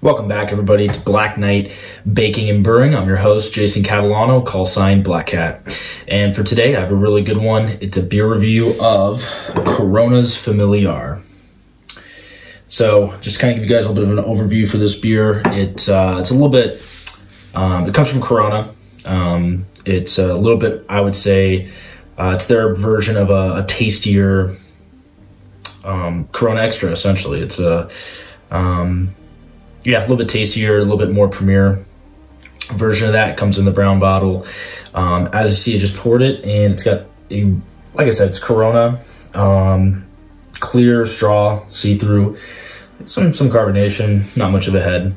Welcome back, everybody, to Black Knight Baking and Brewing. I'm your host, Jason Catalano, call sign Black Cat. And for today, I have a really good one. It's a beer review of Corona's Familiar. So, just kind of give you guys a little bit of an overview for this beer. It's a little bit, it comes from Corona. It's a little bit, I would say, it's their version of a tastier Corona Extra, essentially. It's a little bit tastier, a little bit more premier version of that. It comes in the brown bottle. As you see, I just poured it, and it's got like I said, it's Corona, clear straw, see-through, some carbonation, not much of a head.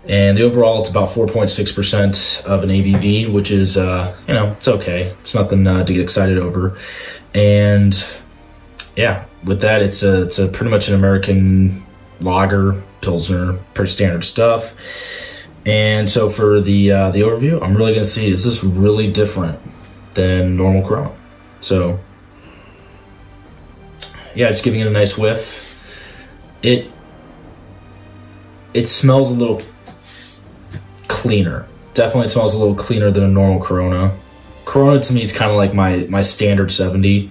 And the overall, it's about 4.6% of an ABV, which is, it's okay. It's nothing to get excited over. And yeah, with that, it's a pretty much an American lager, Pilsner, pretty standard stuff. And so for the overview, I'm really gonna see, is this really different than normal Corona? So yeah, just giving it a nice whiff. It smells a little cleaner. Definitely smells a little cleaner than a normal Corona. Corona to me is kind of like my standard 70.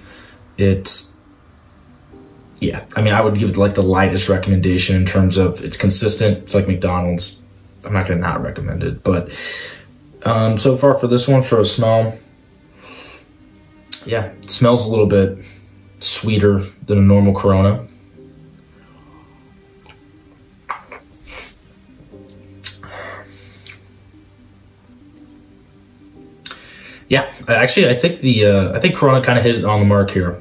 Yeah, I mean, I would give it like the lightest recommendation in terms of it's consistent. It's like McDonald's. I'm not gonna not recommend it, but so far for this one, for a smell, yeah, it smells a little bit sweeter than a normal Corona. Yeah, actually, I think Corona kind of hit it on the mark here.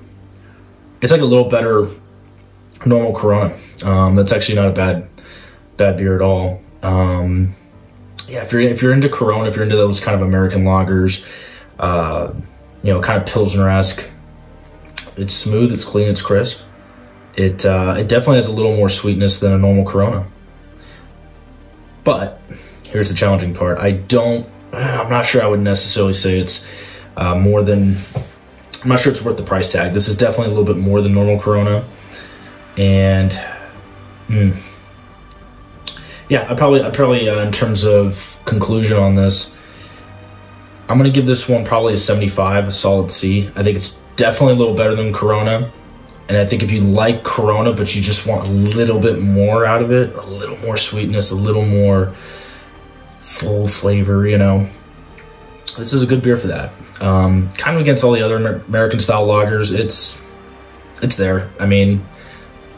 It's like a little better normal Corona. That's actually not a bad beer at all. Yeah, if you're into Corona, if you're into those kind of American lagers, kind of Pilsner-esque, it's smooth, it's clean, it's crisp. It definitely has a little more sweetness than a normal Corona. But here's the challenging part. I'm not sure I would necessarily say it's more than, I'm not sure it's worth the price tag. This is definitely a little bit more than normal Corona. And yeah, I probably in terms of conclusion on this, I'm gonna give this one probably a 75, a solid C. I think it's definitely a little better than Corona. And I think if you like Corona, but you just want a little bit more out of it, a little more sweetness, a little more full flavor, this is a good beer for that. Kind of against all the other American style lagers, it's there. I mean,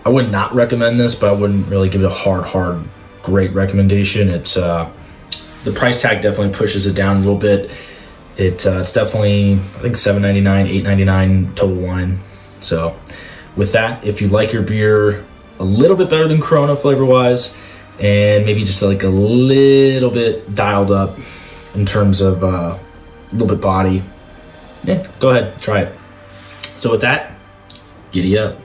I would not recommend this, but I wouldn't really give it a hard, great recommendation. It's the price tag definitely pushes it down a little bit. It's definitely, I think, $7.99, $8.99 total wine. So with that, if you like your beer a little bit better than Corona flavor-wise, and maybe just like a little bit dialed up in terms of a little bit body, yeah, go ahead, try it. So with that, giddy up.